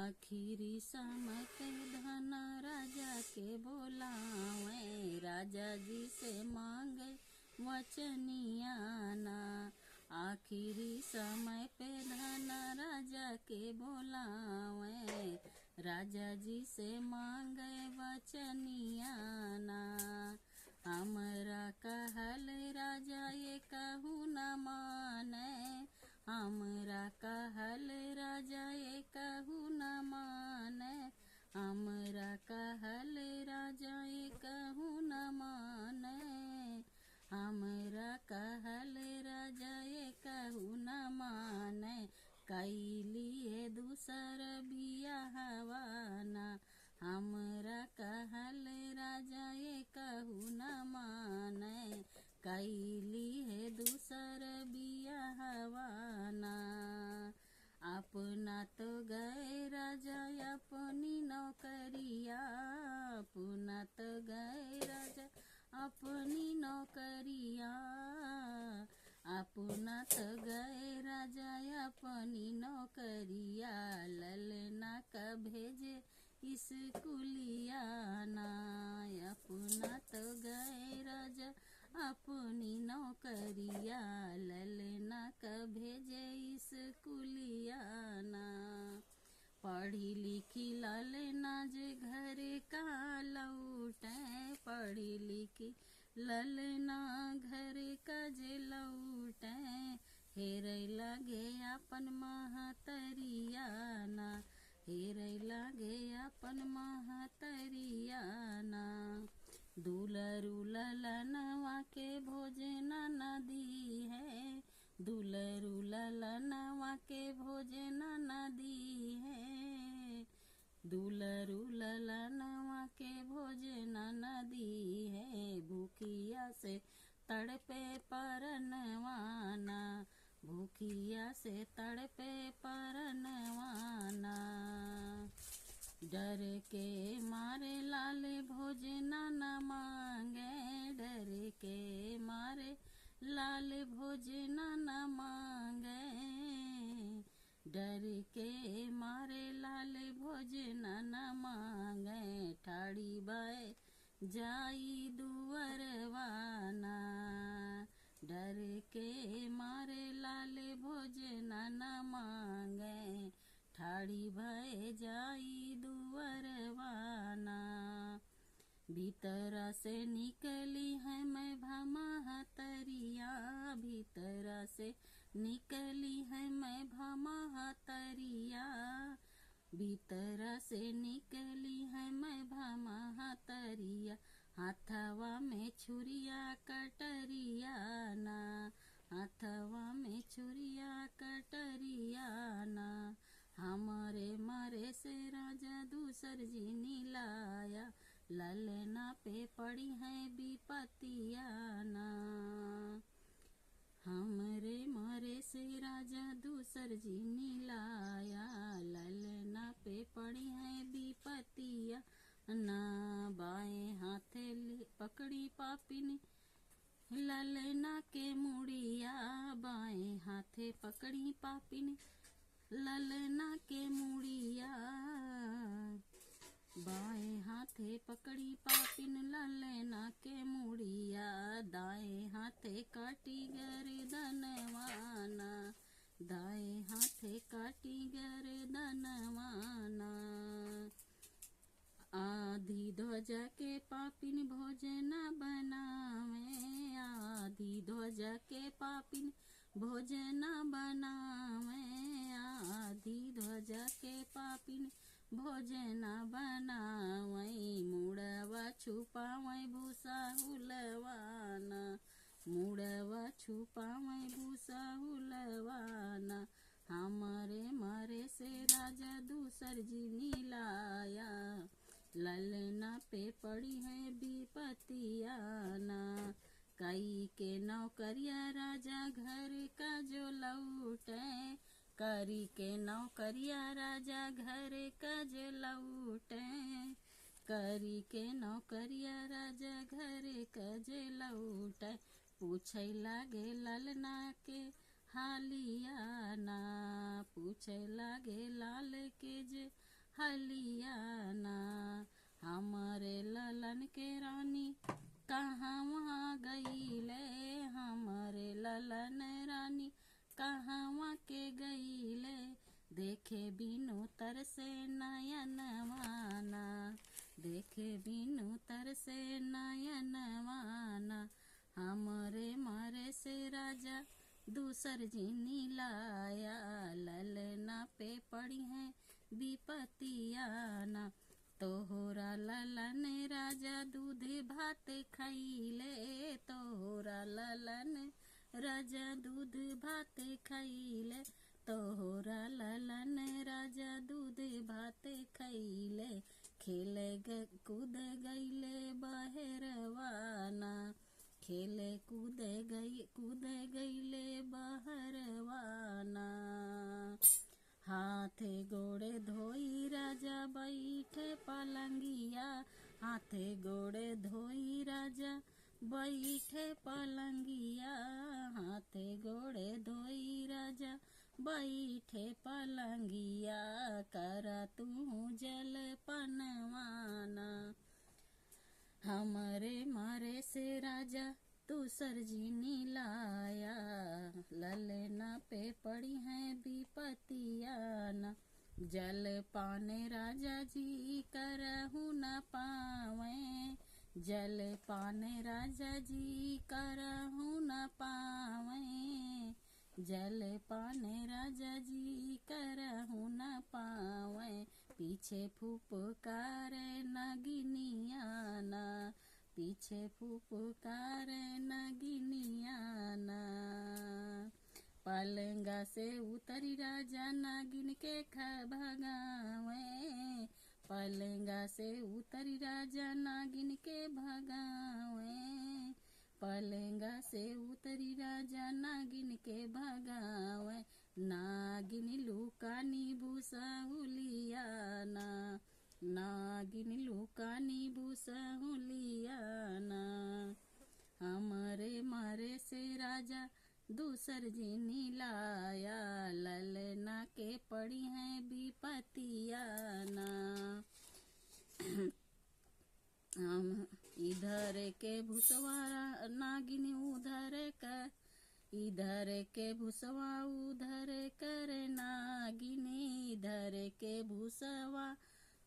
आखिरी समय के धन राजा के बोलावे, राजा जी से मांगे वचनियाना। आखिरी समय पे धन राजा के बोलावे, राजा जी से मांगे वचनियाना। हमरा कहल राजा ये कहू न माने, हमरा कहल राजा ये कहू न माने, हमरा कहल राजा ये कहू न माने, हमरा कहल राजा ये कहू न माने। कैलिए दूसर बियाहवाना, हमरा कहल राजा ये कहू न माने, कैलिए दूसर बियाहवाना। अपना तो गए राजा अपनी नौकरिया, अपना तो गए राजा अपनी नौकरिया, अपना तो गए राजा अपनी नौकरिया। ललना का भेजे स्कूलिया ना, अपना तो गए राजा अपनी नौकरिया, ललना का भेजे स्कूलिया ना। पढ़ी लिखी ललना जे घर का लौटे, पढ़ी लिखी ललना घर का जे लौटे, हेरे लगे अपन महतरिया ना, हेरे लगे अपन महतरिया ना। दुलरू ललनवा के भोजन न दी है, दुलरू ललनवा के भोजन न दी है, दुलरू ललनवा के भोजन न दी है। भूखिया से तड़पे परनवाना, भूखिया से तड़पे परनवाना। डर के मारे लाल भोजन न मांगे, डर के मारे लाल भोजन न मांगे, डर के मारे लाल भोजन न मांगे। ठाड़ी बाए जाई दुअरवाना, डर के मारे लाल भोजन न मांगे, ठाड़ी भय जाई दुअरवाना। भीतरा से निकली है मैं भमहतरिया, भीतरा से निकली है मैं भमहतरिया, भीतरा से निकली है मैं भमहतरिया। हाथवा में छुरिया कटरिया ना, हाथवा में छुरिया कटरिया ना। हमारे मरे से राजा दूसर जी नीलाया, ललना पे पड़ी है विपतिया ना। हमरे मरे से राजा दूसर जी नीलाया, ललना पे पड़ी है विपतिया ना। बाएं हाथे पकड़ी पापिन ललना के मुड़िया, बाएं हाथे पकड़ी पापिन ललना के मुड़िया, बाएं हाथे पकड़ी पापिन ललना के मुड़िया। दाएं हाथे काटी गर्दनवाना, दाएं हाथे काटी गर्दनवाना। आधी ध्वजा के पापिन भोजन बनावे, आधी ध्वजा के पापिन भोजन बनावे, आधी ध्वजा के पापिन भोजन बनावे। मुड़वा छुपावे भूसा हुलवाना, मुड़वा छुपावे भूसा हुलवाना। हमारे मरे से राजा दूसर जी नीलाया, ललना पे पड़ी है विपतिया ना। कई के नौकरिया राजा घर का जो लौटे, करी के नौकरिया राजा घर का जो लौटे, करी के नौकरिया राजा घर का जो लौटे। पूछे लागे ललना के हालिया ना, पूछे लागे लाल के जे बिनु तरसे नयनवाना, देखे बिनु तरसे नयनवाना। हमरे मारे से राजा दूसर जिनी लाया, ललना पे पड़ी है विपतियाना। तोहरा ललन राजा दूध भात खैले, तोहरा ललन राजा दूध भात खैले, तोहरा ललन राजा दूध भात खैले। खेले कूद गईले बहरवाना, खेले कूद गईले बहरवाना। हाथे गोड़े धोई राजा बैठे पलंगिया, हाथे गोड़े धोई राजा बैठे पलंगिया, हाथे गोड़े धोई राजा बैठे पलंगिया। करा तू जल पनवाना, हमरे मारे से राजा दूसर जिनी लाया, ललना पे पड़ी है विपतियाना। जल पाने राजा जी करहु न पावे, जल पाने राजा जी करहु न पावे, जल पाने राजा जी करहु न पावे। पीछे फुफकारे नगिनियाना, पीछे फुफकारे नगिनियाना। पलंगा से उतरी राजा नागिन के भगावे, पलंगा से उतरी राजा नागिन के भगावे, पलंगा से उतरी राजा नागिन के भगावे। नागिन लुकानी भूसहुलियाना, नागिन लुकानी भूसहुलियाना। हमरे मारे से राजा दूसर जिनी लाया, ललना के पड़ी है विपतियाना। हम इधर के भूसवारा नागिन उधर का, इधर के भूसवा उधर कर नागिन, इधर के भूसवा,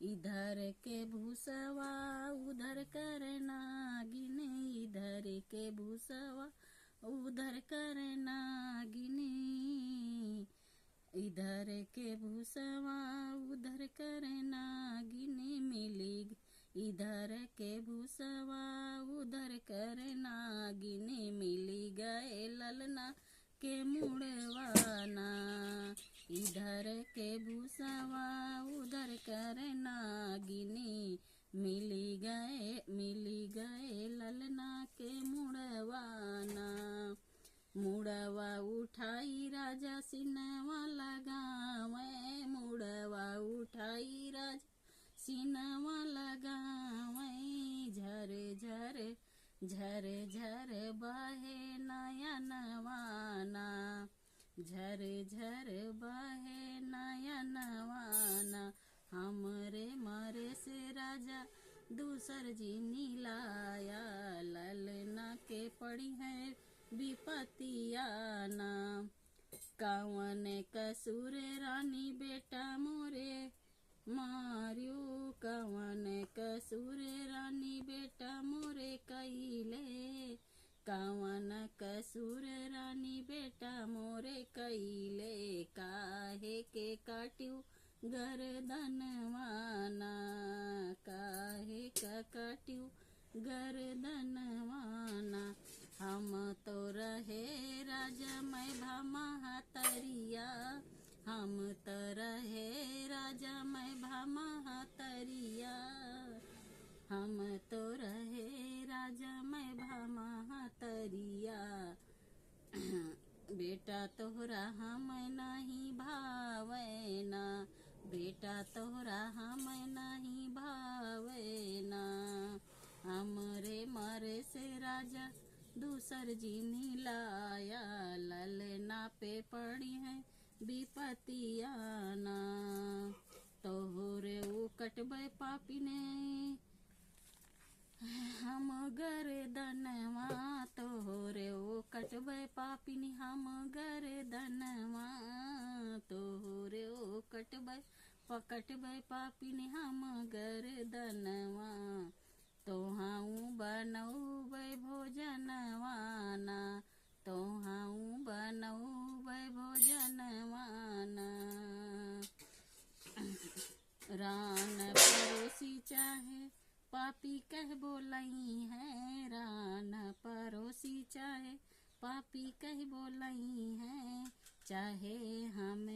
इधर के भूसवा उधर कर नागिन, इधर के भूसवा उधर कर नागिन, इधर के भूसवा उधर कर नागिन। मिली इधर के भूसवा उधर कर नागिन, मिली गए ललना के मुड़वाना। इधर के भूसवा उधर कर नागिनी, मिली गए ललना के मुड़वाना। मुड़वा उठाई राजा सिनवा लगावे, मुड़वा उठाई राजा सिनवा लगावे। झर झर झर झर बहे नयनवाना, झर झर बहे नयनवाना। हमरे मारे से राजा दूसर जिनी लाया, ललना के पड़ी है विपतियाना। कवन कसूर रानी बेटा मोरे मारियो, कवन कसूर रानी बेटा मोरे कैले, कवन कसूर रानी बेटा मोरे कैले। काहे के काट्यू गर्दनवाना, काहे का काट्यू गर्दनवाना। हम तो रहे राजा मैं भमहतरिया, हम तो रहे राजा मैं भमहतरिया, हम तो रहे राजा मैं भमहतरिया। बेटा तोहरा हम नहीं भावैना, बेटा तोहरा हम नहीं भावैना। हमरे मारे से राजा दूसर जिनी लाया, ललना पे पड़ी है विपतियाना। तोहरे वो कटबे पापिने हम गर्दनवा, तोहरे वो कटबे पापिनी हम गर्दनवा, तोहरे वो पकटबै पापिन हम गर्दनवा। तोहाऊ बनौबै भोजनवाना, तोहाऊ बनौबै भोजनवाना। रान परोसी चाहे पापी कह बोलई है, रान परोसी चाहे पापी कह बोलई है। चाहे हम